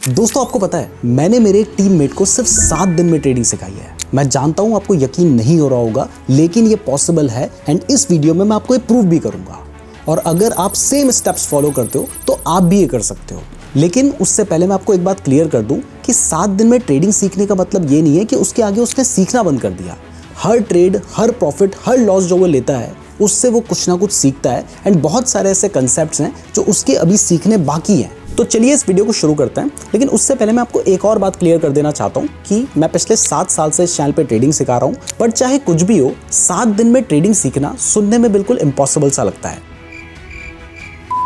दोस्तों आपको पता है, मैंने मेरे एक टीममेट को सिर्फ 7 दिन में ट्रेडिंग सिखाई है। मैं जानता हूं आपको यकीन नहीं हो रहा होगा, लेकिन ये पॉसिबल है एंड इस वीडियो में मैं आपको ये प्रूव भी करूंगा। और अगर आप सेम स्टेप्स फॉलो करते हो तो आप भी ये कर सकते हो। लेकिन उससे पहले मैं आपको एक बात क्लियर कर दूं कि 7 दिन में ट्रेडिंग सीखने का मतलब ये नहीं है कि उसके आगे उसने सीखना बंद कर दिया। हर ट्रेड, हर प्रॉफिट, हर लॉस जो वो लेता है उससे वो कुछ ना कुछ सीखता है एंड बहुत सारे ऐसे कंसेप्ट्स हैं जो उसके अभी सीखने बाकी हैं। तो चलिए इस वीडियो को शुरू करते हैं। लेकिन उससे पहले मैं आपको एक और बात क्लियर कर देना चाहता हूं कि मैं पिछले 7 साल से इस चैनल पे ट्रेडिंग सिखा रहा हूं, पर चाहे कुछ भी हो, 7 दिन में ट्रेडिंग सीखना सुनने में बिल्कुल इम्पॉसिबल सा लगता है।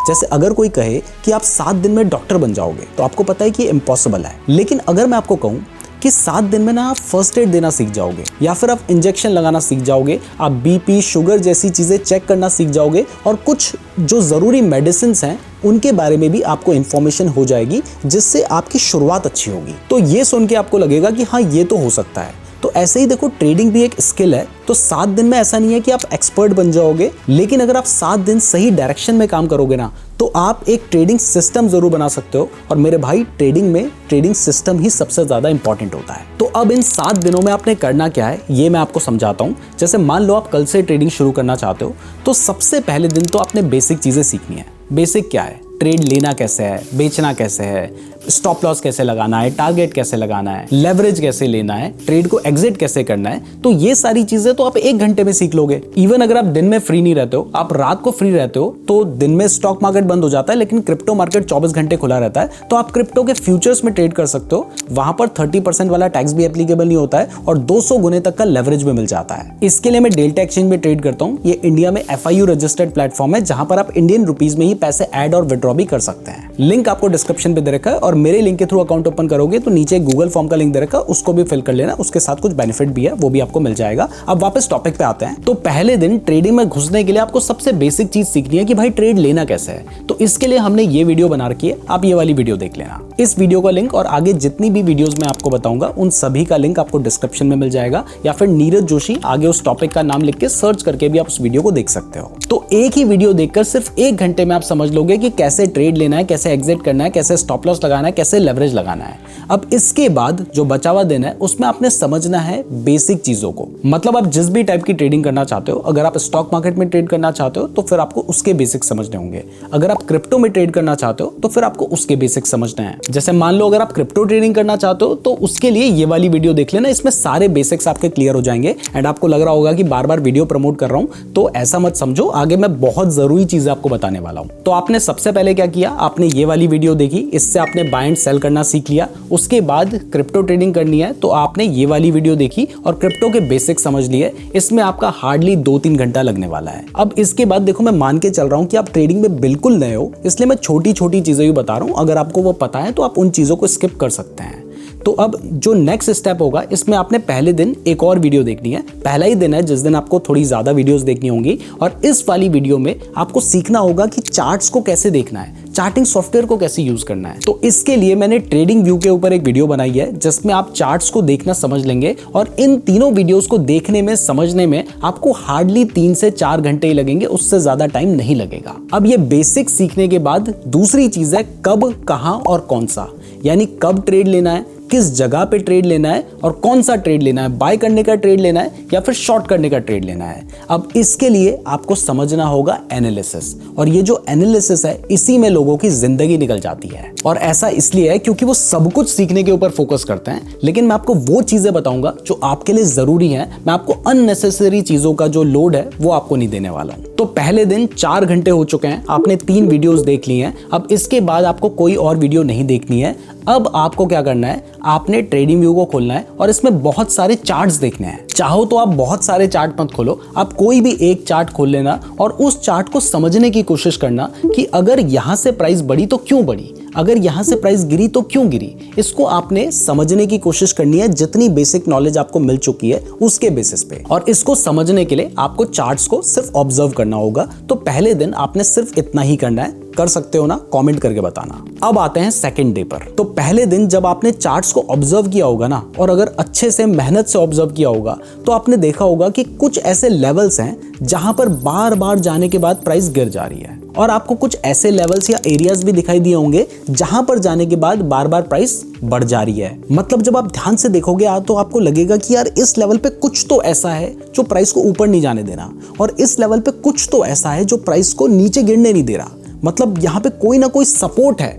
जैसे अगर कोई कहे कि आप 7 दिन में डॉक्टर बन जाओगे तो आपको पता है कि ये इम्पॉसिबल है। लेकिन अगर मैं आपको कहूं कि 7 दिन में ना आप फर्स्ट एड देना सीख जाओगे या फिर आप इंजेक्शन लगाना सीख जाओगे, आप बीपी, शुगर जैसी चीजें चेक करना सीख जाओगे और कुछ जो जरूरी मेडिसिन हैं उनके बारे में भी आपको इंफॉर्मेशन हो जाएगी, जिससे आपकी शुरुआत अच्छी होगी, तो ये सुन के आपको लगेगा कि हाँ ये तो हो सकता है। तो ऐसे ही देखो, ट्रेडिंग भी एक स्किल है। तो 7 दिन में ऐसा नहीं है कि आप एक्सपर्ट बन जाओगे, लेकिन अगर आप 7 दिन सही डायरेक्शन में काम करोगे ना तो आप एक ट्रेडिंग सिस्टम जरूर बना सकते हो। और मेरे भाई, ट्रेडिंग में ट्रेडिंग सिस्टम ही सबसे ज्यादा इंपॉर्टेंट होता है। तो अब इन 7 दिनों में आपने करना क्या है ये मैं आपको समझाता हूं। जैसे मान लो आप कल से ट्रेडिंग शुरू करना चाहते हो, तो सबसे पहले दिन तो आपने बेसिक चीजें सीखनी है। बेसिक क्या है? ट्रेड लेना कैसे है, बेचना कैसे है, स्टॉप लॉस कैसे लगाना है, टारगेट कैसे लगाना है, लेवरेज कैसे लेना है, ट्रेड को एग्जिट कैसे करना है। तो ये सारी चीजें तो आप 1 घंटे में सीख लोगे। इवन अगर आप दिन में फ्री नहीं रहते हो, आप रात को फ्री रहते हो, तो दिन में स्टॉक मार्केट बंद हो जाता है लेकिन क्रिप्टो मार्केट 24 घंटे खुला रहता है, तो आप क्रिप्टो के फ्यूचर्स में ट्रेड कर सकते हो। वहां पर 30% वाला टैक्स भी एप्लीकेबल नहीं होता है और 200 गुने तक का लेवरेज भी मिल जाता है। इसके लिए मैं डेल्टा एक्सचेंज में ट्रेड करता हूँ। ये इंडिया में FIU रजिस्टर्ड प्लेटफॉर्म है, जहां पर आप इंडियन रुपीज में ही पैसे ऐड और विड्रॉ भी कर सकते हैं। लिंक आपको डिस्क्रिप्शन पे दे रखा है और मेरे लिंक के थ्रू अकाउंट ओपन करोगे तो नीचे गूगल फॉर्म का लिंक दे रखा है, उसको भी फिल कर लेना। उसके साथ कुछ बेनिफिट भी है, वो भी आपको मिल जाएगा। अब वापस टॉपिक पे आते हैं। तो पहले दिन ट्रेडिंग में घुसने के लिए आपको सबसे बेसिक चीज सीखनी है कि भाई ट्रेड लेना कैसे है। तो इसके लिए हमने ये वीडियो बना रखी है, आप ये वाली वीडियो देख लेना। इस वीडियो का लिंक और आगे जितनी भी वीडियोस मैं आपको बताऊंगा उन सभी का लिंक आपको डिस्क्रिप्शन में मिल जाएगा, या फिर नीरज जोशी आगे उस टॉपिक का नाम लिख के सर्च करके भी आप उस वीडियो को देख सकते हो। तो एक ही वीडियो देखकर सिर्फ 1 घंटे में आप समझ लोगे कि कैसे ट्रेड लेना है, कैसे एग्जिट करना है, कैसे स्टॉप लॉस लगाना है, कैसे लेवरेज लगाना है। अब इसके बाद जो बचा हुआ दिन है उसमें आपने समझना है बेसिक चीजों को। मतलब आप जिस भी टाइप की ट्रेडिंग करना चाहते हो, अगर आप स्टॉक मार्केट में ट्रेड करना चाहते हो तो फिर आपको उसके बेसिक समझने होंगे। अगर आप क्रिप्टो में ट्रेड करना चाहते हो तो फिर आपको उसके बेसिक समझना है। जैसे मान लो अगर आप क्रिप्टो ट्रेडिंग करना चाहते हो तो उसके लिए ये वाली वीडियो देख लेना, इसमें सारे बेसिक्स आपके क्लियर हो जाएंगे। एंड आपको लग रहा होगा कि बार बार वीडियो प्रमोट कर रहा हूं, तो ऐसा मत समझो, आगे मैं बहुत जरूरी चीजें आपको बताने वाला हूं। तो आपने सबसे पहले क्या किया, आपने ये वाली वीडियो देखी, इससे आपने बाय एंड सेल करना सीख लिया। उसके बाद क्रिप्टो ट्रेडिंग करनी है तो आपने ये वाली वीडियो देखी और क्रिप्टो के बेसिक समझ लिए। इसमें आपका हार्डली 2-3 घंटा लगने वाला है। अब इसके बाद देखो, मैं मान के चल रहा हूं कि आप ट्रेडिंग में बिल्कुल नए हो, इसलिए मैं छोटी छोटी चीजें ही बता रहा हूं। अगर आपको वो पता है तो आप उन चीजों को स्किप कर सकते हैं। तो अब जो नेक्स्ट स्टेप होगा, इसमें आपने पहले दिन एक और वीडियो देखनी है। पहला ही दिन है जिस दिन आपको थोड़ी ज्यादा वीडियोस देखनी होंगी, और इस वाली वीडियो में आपको सीखना होगा कि चार्ट्स को कैसे देखना है, चार्टिंग सॉफ्टवेयर को कैसे यूज करना है। तो इसके लिए मैंने ट्रेडिंग व्यू के ऊपर एक वीडियो बनाई है जिसमें आप चार्ट्स को देखना समझ लेंगे, और इन तीनों वीडियोस को देखने में, समझने में आपको हार्डली 3 से 4 घंटे ही लगेंगे, उससे ज्यादा टाइम नहीं लगेगा। अब ये बेसिक सीखने के बाद दूसरी चीज है कब, कहां और कौन सा, यानी कब ट्रेड लेना है, किस जगह पे ट्रेड लेना है और कौन सा ट्रेड लेना है, बाय करने का ट्रेड लेना है या फिर शॉर्ट करने का ट्रेड लेना है। अब इसके लिए आपको समझना होगा एनालिसिस, और ये जो एनालिसिस है इसी में लोगों की जिंदगी निकल जाती है। और ऐसा इसलिए है क्योंकि वो सब कुछ सीखने के ऊपर फोकस करते हैं, लेकिन मैं आपको वो चीजें बताऊंगा जो आपके लिए जरूरी है। मैं आपको अननेसेसरी चीजों का जो लोड है वो आपको नहीं देने वाला हूं। तो पहले दिन 4 घंटे हो चुके हैं, आपने 3 वीडियोस देख ली हैं। अब इसके बाद आपको कोई और वीडियो नहीं देखनी है। अब आपको क्या करना है, आपने ट्रेडिंग व्यू को खोलना है और इसमें बहुत सारे चार्ट्स देखने हैं। चाहो तो आप बहुत सारे चार्ट मत खोलो, आप कोई भी एक चार्ट खोल लेना और उस चार्ट को समझने की कोशिश करना कि अगर यहां से प्राइस बढ़ी तो क्यों बढ़ी, अगर यहां से प्राइस गिरी तो क्यों गिरी। इसको आपने समझने की कोशिश करनी है, जितनी बेसिक नॉलेज आपको मिल चुकी है उसके बेसिस पे। और इसको समझने के लिए आपको चार्ट्स को सिर्फ ऑब्जर्व करना होगा। तो पहले दिन आपने सिर्फ इतना ही करना है। कर सकते हो ना, कमेंट करके बताना। अब आते हैं सेकंड डे पर। तो पहले दिन जब आपने चार्ट्स को ऑब्जर्व किया होगा ना, और अगर अच्छे से मेहनत से ऑब्जर्व किया होगा, तो आपने देखा होगा कि कुछ ऐसे लेवल्स हैं जहां पर बार बार जाने के बाद प्राइस गिर जा रही है। और आपको कुछ ऐसे लेवल्स या एरियाज भी दिखाई दिए होंगे जहां पर जाने के बाद बार बार प्राइस बढ़ जा रही है। मतलब जब आप ध्यान से देखोगे तो आपको लगेगा कि यार इस लेवल पे कुछ तो ऐसा है जो प्राइस को ऊपर नहीं जाने दे रहा, और इस लेवल पे कुछ तो ऐसा है जो प्राइस को नीचे गिरने नहीं दे रहा। मतलब यहाँ पे कोई ना कोई सपोर्ट है,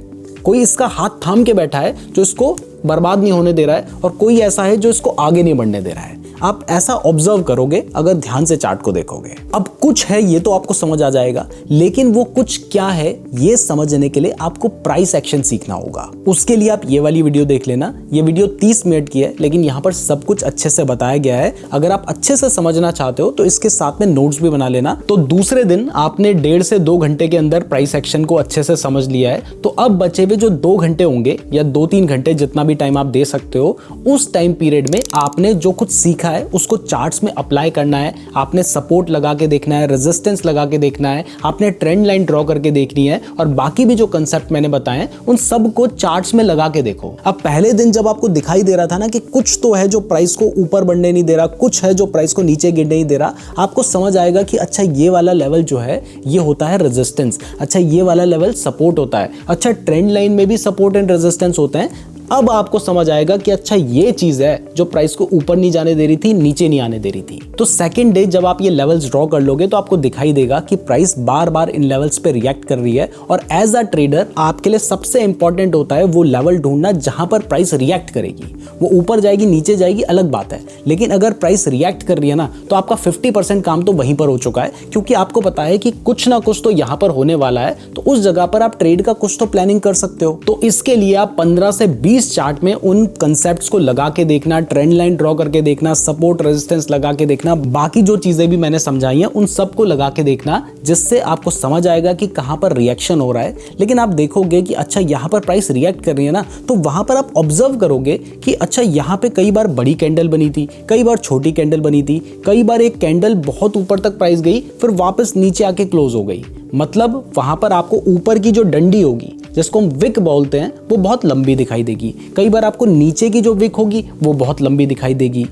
कोई इसका हाथ थाम के बैठा है जो इसको बर्बाद नहीं होने दे रहा है, और कोई ऐसा है जो इसको आगे नहीं बढ़ने दे रहा है। आप ऐसा ऑब्जर्व करोगे अगर ध्यान से चार्ट को देखोगे। अब कुछ है ये तो आपको समझ आ जाएगा, लेकिन वो कुछ क्या है ये समझने के लिए आपको प्राइस एक्शन सीखना होगा। उसके लिए आप ये वाली वीडियो देख लेना। ये वीडियो 30 मिनट की है, लेकिन यहाँ पर सब कुछ अच्छे से बताया गया है। अगर आप अच्छे से समझना चाहते हो तो इसके साथ में नोट्स भी बना लेना। तो दूसरे दिन आपने 1.5 से 2 घंटे के अंदर प्राइस एक्शन को अच्छे से समझ लिया है, तो अब बचे हुए जो 2 घंटे होंगे या 2-3 घंटे, जितना भी टाइम आप दे सकते हो, उस टाइम पीरियड में आपने जो कुछ सीखा है उसको चार्ट्स में अप्लाई करना है। आपने सपोर्ट लगा के देखना है, रेजिस्टेंस लगा के देखना है, आपने ट्रेंड लाइन ड्रॉ करके देखनी है, और बाकी भी जो कंसेप्ट मैंने बताए उन सब को चार्ट्स में लगा के देखो। अब पहले दिन जब आपको दिखाई दे रहा था ना कि कुछ तो है जो प्राइस को ऊपर बढ़ने नहीं दे रहा, कुछ है जो प्राइस को नीचे गिरने नहीं दे रहा, आपको समझ आएगा कि अच्छा ये वाला लेवल जो है ये होता है रेजिस्टेंस, अच्छा ये वाला लेवल सपोर्ट होता है, अच्छा ट्रेंड लाइन में भी सपोर्ट एंड रेजिस्टेंस होते हैं। अब आपको समझ आएगा कि अच्छा ये चीज है जो प्राइस को ऊपर नहीं जाने दे रही थी, नीचे नहीं आने दे रही थी। तो सेकंड डे जब आप ये लेवल्स ड्रॉ कर लोगे तो आपको दिखाई देगा कि प्राइस बार बार इन लेवल्स पे रिएक्ट कर रही है, और एज अ ट्रेडर आपके लिए सबसे इंपॉर्टेंट होता है वो लेवल ढूंढना जहां पर प्राइस रिएक्ट करेगी। वो ऊपर जाएगी नीचे जाएगी अलग बात है, लेकिन अगर प्राइस रिएक्ट कर रही है ना तो आपका 50% काम तो वहीं पर हो चुका है, क्योंकि आपको पता है कि कुछ ना कुछ तो यहां पर होने वाला है। तो उस जगह पर आप ट्रेड का कुछ तो प्लानिंग कर सकते हो। तो इसके लिए आप 15 से 20 चार्ट में उन कंसेप्ट्स को लगा के देखना, ट्रेंड लाइन ड्रॉ करके देखना, सपोर्ट रेजिस्टेंस लगा के देखना, बाकी जो चीजें भी मैंने समझाई हैं उन सबको लगा के देखना, जिससे आपको समझ आएगा कि कहां पर रिएक्शन हो रहा है। लेकिन आप देखोगे कि अच्छा यहां पर प्राइस रिएक्ट कर रही है ना, तो वहां पर आप ऑब्जर्व करोगे कि अच्छा यहां पे कई बार बड़ी कैंडल बनी थी, कई बार छोटी कैंडल बनी थी, कई बार एक कैंडल बहुत ऊपर तक प्राइस गई फिर वापस नीचे आके क्लोज हो गई। मतलब वहां पर आपको ऊपर की जो डंडी होगी जिसको हम विक बोलते हैं वो बहुत लंबी दिखाई देगी, कई बार आपको नीचे की जो विक होगी वो बहुत लंबी दिखाई देगी।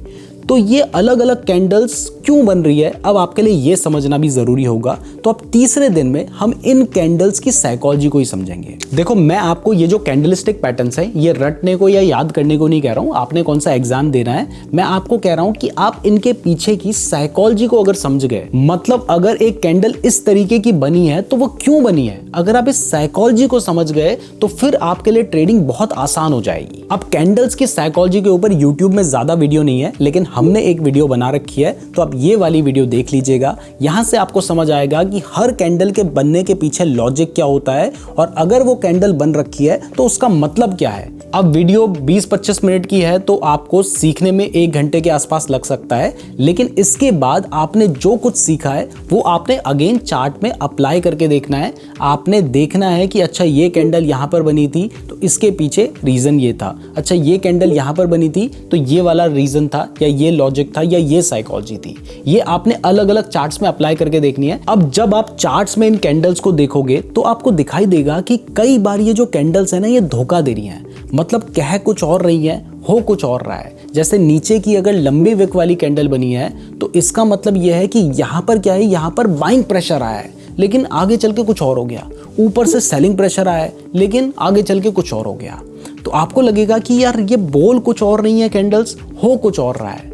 तो ये अलग अलग कैंडल्स क्यों बन रही है अब आपके लिए ये समझना भी जरूरी होगा। तो अब तीसरे दिन में हम इन कैंडल्स की साइकोलॉजी को ही समझेंगे। देखो मैं आपको ये जो कैंडलस्टिक पैटर्न्स हैं ये रटने को या याद करने को नहीं कह रहा हूं, आपने कौन सा एग्जाम देना है, मैं आपको कह रहा हूं कि आप इनके पीछे की साइकोलॉजी को अगर समझ गए, मतलब अगर एक कैंडल इस तरीके की बनी है तो वो क्यों बनी है, अगर आप इस साइकोलॉजी को समझ गए तो फिर आपके लिए ट्रेडिंग बहुत आसान हो जाएगी। अब कैंडल्स की साइकोलॉजी के ऊपर यूट्यूब में ज्यादा वीडियो नहीं है, लेकिन हमने एक वीडियो बना रखी है, तो आप ये वाली वीडियो देख लीजिएगा। यहां से आपको समझ आएगा कि हर कैंडल के बनने के पीछे लॉजिक क्या होता है, और अगर वो कैंडल बन रखी है तो उसका मतलब क्या है। अब वीडियो 20-25 मिनट की है तो आपको सीखने में 1 घंटे के आसपास लग सकता है, लेकिन इसके बाद आपने जो कुछ सीखा है वो आपने अगेन चार्ट में अप्लाई करके देखना है। आपने देखना है कि अच्छा ये कैंडल यहां पर बनी थी तो इसके पीछे रीजन ये था, अच्छा ये कैंडल यहां पर बनी थी तो ये वाला रीजन था, या ये लॉजिक था, या ये साइकोलॉजी थी। ये आपने अलग अलग चार्ट्स में अप्लाई करके देखनी है। अब जब आप चार्ट्स में इन कैंडल्स को देखोगे तो आपको दिखाई देगा कि कई बार ये जो कैंडल्स है ना ये धोखा दे रही हैं, मतलब कह कुछ और रही है हो कुछ और रहा है। जैसे नीचे की अगर लंबी विक वाली कैंडल बनी है तो इसका मतलब यह है कि यहां पर क्या है, यहां पर बाइंग प्रेशर आया है लेकिन आगे चल के कुछ और हो गया, ऊपर से सेलिंग प्रेशर आया है लेकिन आगे चल के कुछ और हो गया। तो आपको लगेगा कि यार ये बोल कुछ और नहीं है, कैंडल्स हो कुछ और रहा है।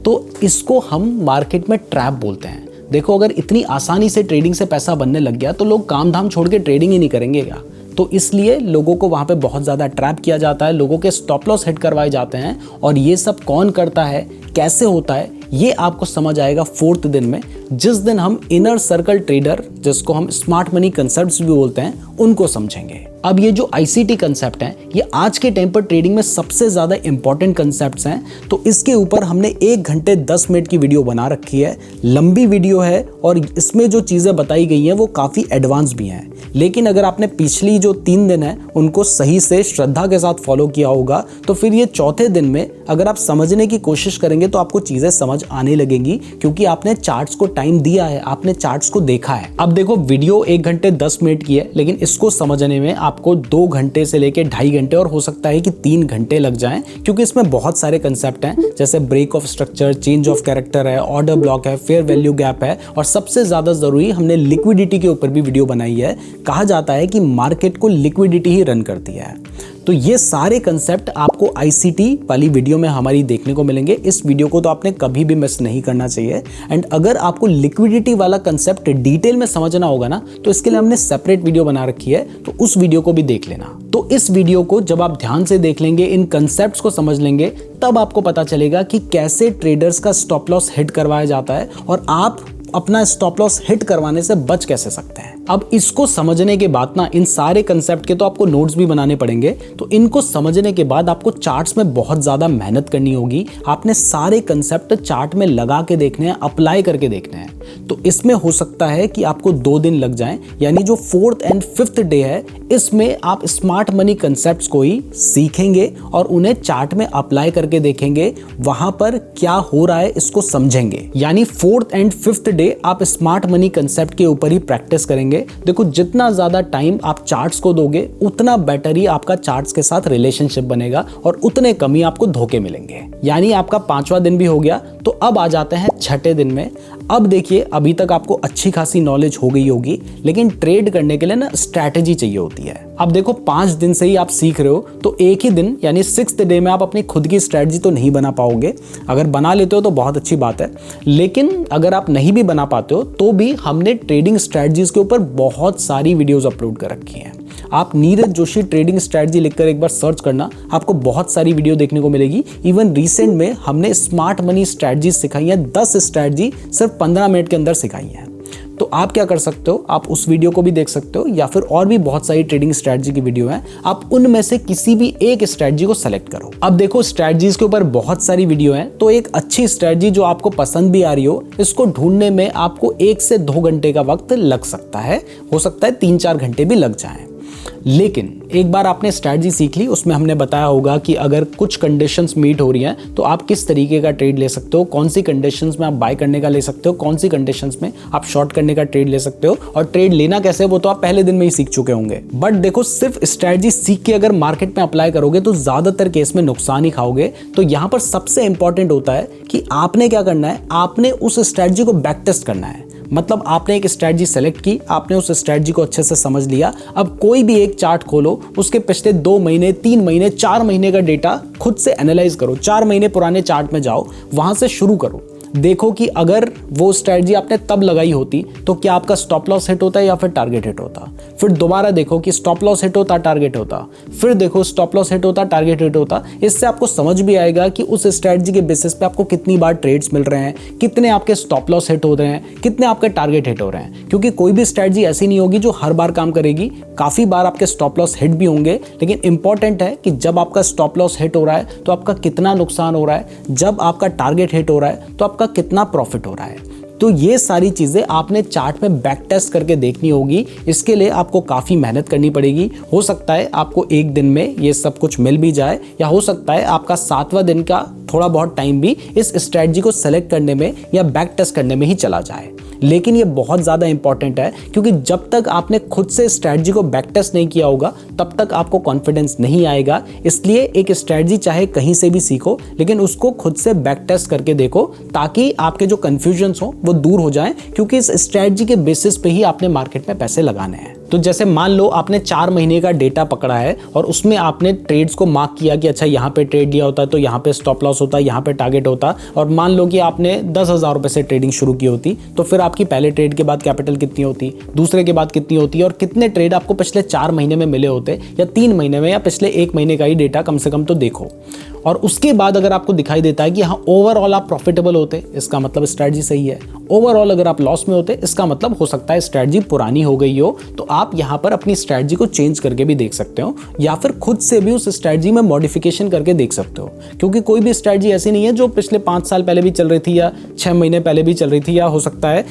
तो इसको हम मार्केट में ट्रैप बोलते हैं। देखो अगर इतनी आसानी से ट्रेडिंग से पैसा बनने लग गया तो लोग काम धाम छोड़ के ट्रेडिंग ही नहीं करेंगे क्या। तो इसलिए लोगों को वहां पे बहुत ज़्यादा ट्रैप किया जाता है, लोगों के स्टॉप लॉस हिट करवाए जाते हैं। और ये सब कौन करता है, कैसे होता है, ये आपको समझ आएगा 4th दिन में, जिस दिन हम इनर सर्कल ट्रेडर, जिसको हम स्मार्ट मनी कंसेप्ट्स भी बोलते हैं, उनको समझेंगे। अब ये जो ICT कंसेप्ट हैं ये आज के टाइम पर ट्रेडिंग में सबसे ज़्यादा इंपॉर्टेंट कंसेप्ट्स हैं। तो इसके ऊपर हमने 1 घंटे 10 मिनट की वीडियो बना रखी है, लंबी वीडियो है और इसमें जो चीज़ें बताई गई हैं वो काफ़ी एडवांस भी हैं। लेकिन अगर आपने पिछली जो 3 दिन है उनको सही से श्रद्धा के साथ फॉलो किया होगा तो फिर ये 4थे दिन में अगर आप समझने की कोशिश करेंगे तो आपको चीज़ें समझ आने लगेंगी, क्योंकि आपने चार्ट्स को टाइम दिया है, आपने चार्ट्स को देखा है। अब देखो वीडियो 1 घंटे 10 मिनट की है, लेकिन इसको समझने में आपको 2 घंटे से लेकर 2.5 घंटे और हो सकता है कि 3 घंटे लग जाएं, क्योंकि इसमें बहुत सारे कंसेप्ट हैं, जैसे break of structure, change of character है, ऑर्डर ब्लॉक है, फेयर वैल्यू गैप है, और सबसे ज्यादा जरूरी हमने लिक्विडिटी के ऊपर भी वीडियो बनाई है। कहा जाता है कि मार्केट को लिक्विडिटी ही रन करती है। तो ये सारे कंसेप्ट आपको आईसीटी वाली वीडियो में हमारी देखने को मिलेंगे। इस वीडियो को तो आपने कभी भी मिस नहीं करना चाहिए। एंड अगर आपको लिक्विडिटी वाला कंसेप्ट डिटेल में समझना होगा ना, तो इसके लिए हमने सेपरेट वीडियो बना रखी है, तो उस वीडियो को भी देख लेना। तो इस वीडियो को जब आप ध्यान से देख लेंगे, इन कंसेप्ट्स को समझ लेंगे, तब आपको पता चलेगा कि कैसे ट्रेडर्स का स्टॉप लॉस हिट करवाया जाता है और आप अपना स्टॉप लॉस हिट करवाने से बच कैसे सकते हैं। अब इसको समझने के बाद ना, इन सारे कंसेप्ट के तो आपको नोट्स भी बनाने पड़ेंगे। तो इनको समझने के बाद आपको चार्ट्स में बहुत ज़्यादा मेहनत करनी होगी। आपने सारे कंसेप्ट चार्ट में लगा के देखने हैं, अप्लाई करके देखने हैं। तो इसमें हो सकता है कि आपको 2 दिन लग जाएं, यानी जो 4th एंड 5th डे है, इसमें आप स्मार्ट मनी कंसेप्ट्स को ही सीखेंगे और उन्हें चार्ट में अप्लाई करके देखेंगे, वहां पर क्या हो रहा है इसको समझेंगे। यानी 4th एंड 5th डे आप स्मार्ट मनी कंसेप्ट के ऊपर ही प्रैक्टिस करेंगे। देखो, जितना ज्यादा टाइम आप चार्ट्स को दोगे, उतना बेटर ही आपका चार्ट्स के साथ रिलेशनशिप बनेगा और उतने कम ही आपको धोखे मिलेंगे। यानी आपका 5वां दिन भी हो गया। तो अब आ जाते हैं 6ठे दिन में। अब देखिए, अभी तक आपको अच्छी खासी नॉलेज हो गई होगी, लेकिन ट्रेड करने के लिए ना स्ट्रैटेजी चाहिए होती है। अब देखो, 5 दिन से ही आप सीख रहे हो, तो एक ही दिन यानी 6th डे में आप अपनी खुद की स्ट्रैटेजी तो नहीं बना पाओगे। अगर बना लेते हो तो बहुत अच्छी बात है, लेकिन अगर आप नहीं भी बना पाते हो तो भी हमने ट्रेडिंग स्ट्रैटेजीज के ऊपर बहुत सारी वीडियोस अपलोड कर रखी हैं। आप नीरज जोशी ट्रेडिंग स्ट्रैटेजी लिखकर एक बार सर्च करना, आपको बहुत सारी वीडियो देखने को मिलेगी। इवन रिसेंट में हमने स्मार्ट मनी स्ट्रैटेजी सिखाई है, 10 स्ट्रैटेजी सिर्फ 15 मिनट के अंदर सिखाई है। तो आप क्या कर सकते हो, आप उस वीडियो को भी देख सकते हो, या फिर और भी बहुत सारी ट्रेडिंग स्ट्रैटेजी की वीडियो है, आप उनमें से किसी भी एक स्ट्रैटेजी को सेलेक्ट करो। अब देखो, स्ट्रैटेजीज के ऊपर बहुत सारी वीडियो है, तो एक अच्छी स्ट्रैटेजी जो आपको पसंद भी आ रही हो, इसको ढूंढने में आपको 1 से 2 घंटे का वक्त लग सकता है, हो सकता है 3-4 घंटे भी लग जाएं। लेकिन एक बार आपने स्ट्रैटेजी सीख ली, उसमें हमने बताया होगा कि अगर कुछ कंडीशंस मीट हो रही हैं तो आप किस तरीके का ट्रेड ले सकते हो, कौन सी कंडीशंस में आप बाय करने का ले सकते हो, कौन सी कंडीशंस में आप शॉर्ट करने का ट्रेड ले सकते हो, और ट्रेड लेना कैसे वो तो आप पहले दिन में ही सीख चुके होंगे। बट देखो, सिर्फ स्ट्रैटेजी सीख के अगर मार्केट में अप्लाई करोगे तो ज्यादातर केस में नुकसान ही खाओगे। तो यहां पर सबसे इंपॉर्टेंट होता है कि आपने क्या करना है, आपने उस स्ट्रैटेजी को बैक टेस्ट करना है। मतलब आपने एक स्ट्रैटेजी सेलेक्ट की, आपने उस स्ट्रैटेजी को अच्छे से समझ लिया। अब कोई भी एक चार्ट खोलो, उसके पिछले 2 महीने, 3 महीने, 4 महीने का डेटा खुद से एनालाइज करो। 4 महीने पुराने चार्ट में जाओ, वहां से शुरू करो। देखो कि अगर वो स्ट्रैटेजी आपने तब लगाई होती तो क्या आपका स्टॉप लॉस हिट होता या फिर टारगेट हिट होता। फिर दोबारा देखो कि स्टॉप लॉस हिट होता, टारगेट होता। फिर देखो स्टॉप लॉस हिट होता, टारगेट हिट होता। इससे आपको समझ भी आएगा कि उस स्ट्रैटेजी के बेसिस पे आपको कितनी बार ट्रेड्स मिल रहे हैं, कितने आपके स्टॉप लॉस हिट हो रहे हैं, कितने आपके टारगेट हिट हो रहे हैं। क्योंकि कोई भी स्ट्रैटेजी ऐसी नहीं होगी जो हर बार काम करेगी। काफी बार आपके स्टॉप लॉस हिट भी होंगे, लेकिन इंपॉर्टेंट है कि जब आपका स्टॉप लॉस हिट हो रहा है तो आपका कितना नुकसान हो रहा है, जब आपका टारगेट हिट हो रहा है तो आपका कितना प्रॉफिट हो रहा है। तो ये सारी चीजें आपने चार्ट में बैक टेस्ट करके देखनी होगी। इसके लिए आपको काफी मेहनत करनी पड़ेगी। हो सकता है आपको एक दिन में ये सब कुछ मिल भी जाए, या हो सकता है आपका 7वां दिन का थोड़ा बहुत टाइम भी इस स्ट्रैटेजी को सेलेक्ट करने में या बैक टेस्ट करने में ही चला जाए। लेकिन ये बहुत ज़्यादा इंपॉर्टेंट है, क्योंकि जब तक आपने खुद से स्ट्रैटेजी को बैक टेस्ट नहीं किया होगा तब तक आपको कॉन्फिडेंस नहीं आएगा। इसलिए एक स्ट्रैटेजी चाहे कहीं से भी सीखो, लेकिन उसको खुद से बैक टेस्ट करके देखो, ताकि आपके जो कन्फ्यूजन्स हो वो दूर हो जाएं, क्योंकि इस स्ट्रैटेजी के बेसिस पे ही आपने मार्केट में पैसे लगाने हैं। तो जैसे मान लो आपने 4 महीने का डेटा पकड़ा है और उसमें आपने ट्रेड्स को मार्क किया कि अच्छा यहाँ पे ट्रेड लिया होता है तो यहाँ पे स्टॉप लॉस होता है, यहाँ पे टारगेट होता, और मान लो कि आपने 10,000 रुपए से ट्रेडिंग शुरू की होती, तो फिर आपकी पहले ट्रेड के बाद कैपिटल कितनी होती, दूसरे के बाद कितनी होती, और कितने ट्रेड आपको पिछले 4 महीने में मिले होते, या 3 महीने में, या पिछले 1 महीने का ही डेटा कम से कम तो देखो। और उसके बाद अगर आपको दिखाई देता है कि हाँ ओवरऑल आप प्रॉफिटेबल होते, इसका मतलब स्ट्रैटेजी सही है। ओवरऑल अगर आप लॉस में होते, इसका मतलब हो सकता है स्ट्रैटेजी पुरानी हो गई हो। तो आप यहाँ पर अपनी स्ट्रैटेजी को चेंज करके भी देख सकते हो, या फिर खुद से भी उस स्ट्रैटेजी में मॉडिफिकेशन करके देख सकते हो। क्योंकि कोई भी स्ट्रैटेजी ऐसी नहीं है जो पिछले 5 साल पहले भी चल रही थी, या 6 महीने पहले भी चल रही थी, या हो सकता है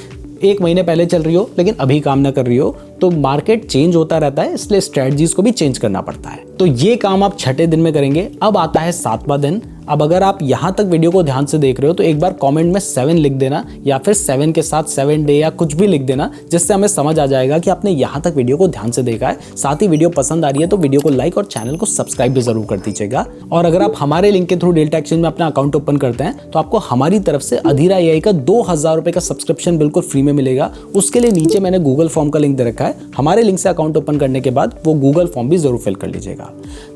1 महीने पहले चल रही हो लेकिन अभी काम ना कर रही हो। तो मार्केट चेंज होता रहता है, इसलिए स्ट्रैटेजीज को भी चेंज करना पड़ता है। तो ये काम आप 6ठे दिन में करेंगे। अब आता है 7वां दिन। अब अगर आप यहाँ तक वीडियो को ध्यान से देख रहे हो तो एक बार कमेंट में 7 लिख देना या फिर 7 के साथ 7 डे या कुछ भी लिख देना, जिससे हमें समझ आ जाएगा कि आपने यहाँ तक वीडियो को ध्यान से देखा है। साथ ही वीडियो पसंद आ रही है तो वीडियो को लाइक और चैनल को सब्सक्राइब भी जरूर कर दीजिएगा। और अगर आप हमारे लिंक के थ्रू डेल्टा एक्सचेंज में अपना अकाउंट ओपन करते हैं तो आपको हमारी तरफ से अधीरा AI का 2000 रुपए का सब्सक्रिप्शन बिल्कुल फ्री में मिलेगा। उसके लिए नीचे मैंने गूगल फॉर्म का लिंक दे रखा है, हमारे लिंक से अकाउंट ओपन करने के बाद वो गूगल फॉर्म भी जरूर फिल कर लीजिएगा।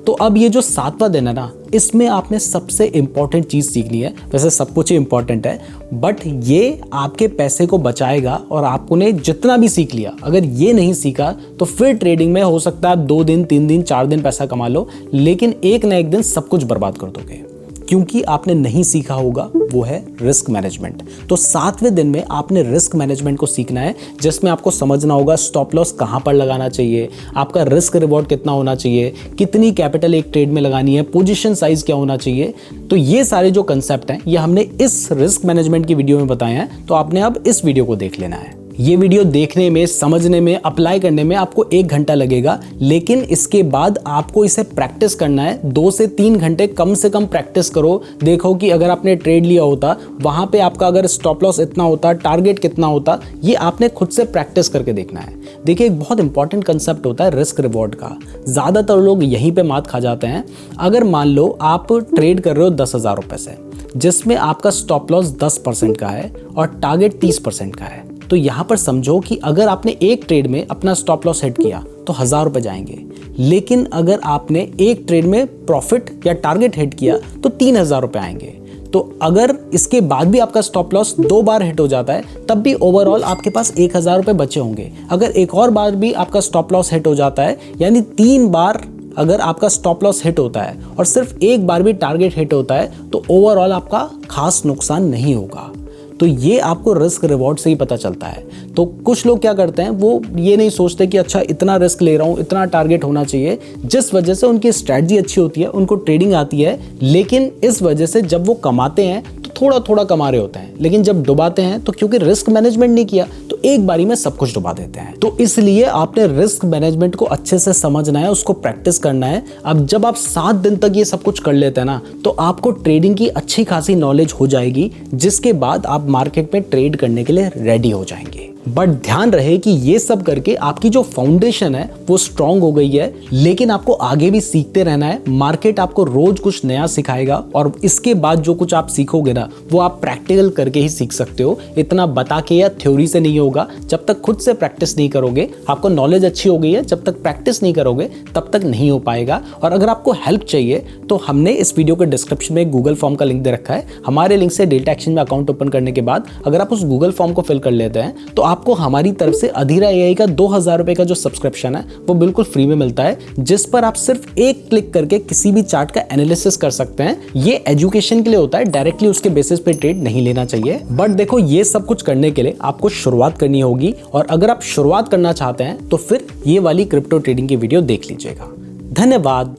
तो अब ये जो 7वां दिन है ना, इसमें आपने सबसे इंपॉर्टेंट चीज सीखनी है। वैसे सब कुछ ही इंपॉर्टेंट है, बट ये आपके पैसे को बचाएगा। और आपने जितना भी सीख लिया, अगर ये नहीं सीखा तो फिर ट्रेडिंग में हो सकता है आप 2 दिन 3 दिन 4 दिन पैसा कमा लो, लेकिन एक ना एक दिन सब कुछ बर्बाद कर दोगे, क्योंकि आपने नहीं सीखा होगा वो है रिस्क मैनेजमेंट। तो 7वें दिन में आपने रिस्क मैनेजमेंट को सीखना है, जिसमें आपको समझना होगा स्टॉप लॉस कहां पर लगाना चाहिए, आपका रिस्क रिवॉर्ड कितना होना चाहिए, कितनी कैपिटल एक ट्रेड में लगानी है, पोजीशन साइज क्या होना चाहिए। तो ये सारे जो कंसेप्ट हैं ये हमने इस रिस्क मैनेजमेंट की वीडियो में बताए हैं, तो आपने अब इस वीडियो को देख लेना है। ये वीडियो देखने में, समझने में, अप्लाई करने में आपको 1 घंटा लगेगा, लेकिन इसके बाद आपको इसे प्रैक्टिस करना है। 2 से 3 घंटे कम से कम प्रैक्टिस करो। देखो कि अगर आपने ट्रेड लिया होता, वहां पे आपका अगर स्टॉप लॉस इतना होता, टारगेट कितना होता, ये आपने खुद से प्रैक्टिस करके देखना है। देखिए, एक बहुत इंपॉर्टेंट कंसेप्ट होता है रिस्क रिवॉर्ड का। ज़्यादातर लोग यहीं पर मात खा जाते हैं। अगर मान लो आप ट्रेड कर रहे हो 10,000 रुपये से, जिसमें आपका स्टॉप लॉस 10% का है और टारगेट 30% का है, तो यहां पर समझो कि अगर आपने एक ट्रेड में अपना स्टॉप लॉस हिट किया तो 1000 रुपए जाएंगे, लेकिन अगर आपने एक ट्रेड में प्रॉफिट या टारगेट हिट किया तो 3000 रुपए आएंगे। तो अगर इसके बाद भी आपका स्टॉप लॉस 2 बार हिट हो जाता है, तब भी ओवरऑल आपके पास 1000 रुपए बचे होंगे। अगर एक और बार भी आपका स्टॉप लॉस हिट हो जाता है, यानी 3 बार अगर आपका स्टॉप लॉस हिट होता है और सिर्फ एक बार भी टारगेट हिट होता है, तो ओवरऑल आपका खास नुकसान नहीं होगा। तो ये आपको रिस्क रिवॉर्ड से ही पता चलता है। तो कुछ लोग क्या करते हैं, वो ये नहीं सोचते कि अच्छा इतना रिस्क ले रहा हूँ, इतना टारगेट होना चाहिए, जिस वजह से उनकी स्ट्रैटेजी अच्छी होती है, उनको ट्रेडिंग आती है, लेकिन इस वजह से जब वो कमाते हैं तो थोड़ा थोड़ा कमा रहे होते हैं, लेकिन जब डुबाते हैं तो क्योंकि रिस्क मैनेजमेंट नहीं किया तो एक बारी में सब कुछ डुबा देते हैं। तो इसलिए आपने रिस्क मैनेजमेंट को अच्छे से समझना है, उसको प्रैक्टिस करना है। अब जब आप 7 दिन तक ये सब कुछ कर लेते हैं ना, तो आपको ट्रेडिंग की अच्छी खासी नॉलेज हो जाएगी, जिसके बाद आप मार्केट में ट्रेड करने के लिए रेडी हो जाएंगे। बट ध्यान रहे कि ये सब करके आपकी जो फाउंडेशन है वो स्ट्रांग हो गई है, लेकिन आपको आगे भी सीखते रहना है। मार्केट आपको रोज कुछ नया सिखाएगा और इसके बाद जो कुछ आप सीखोगे ना, वो आप प्रैक्टिकल करके ही सीख सकते हो। इतना बता के या थ्योरी से नहीं होगा। जब तक खुद से प्रैक्टिस नहीं करोगे, आपको नॉलेज अच्छी हो गई है, जब तक प्रैक्टिस नहीं करोगे तब तक नहीं हो पाएगा। और अगर आपको हेल्प चाहिए तो हमने इस वीडियो के डिस्क्रिप्शन में गूगल फॉर्म का लिंक दे रखा है। हमारे लिंक से डेल्टा एक्सचेंज में अकाउंट ओपन करने के बाद अगर आप उस गूगल फॉर्म को फिल कर लेते हैं तो आपको हमारी तरफ से अधीरा AI का 2000 रुपए का जो सब्सक्रिप्शन है वो बिल्कुल फ्री में मिलता है, जिस पर आप सिर्फ एक क्लिक करके किसी भी चार्ट का एनालिसिस कर सकते हैं। ये एजुकेशन के लिए होता है, डायरेक्टली उसके बेसिस पे ट्रेड नहीं लेना चाहिए। बट देखो, ये सब कुछ करने के लिए आपको शुरुआत करनी होगी, और अगर आप शुरुआत करना चाहते हैं तो फिर ये वाली क्रिप्टो ट्रेडिंग की वीडियो देख लीजिएगा। धन्यवाद।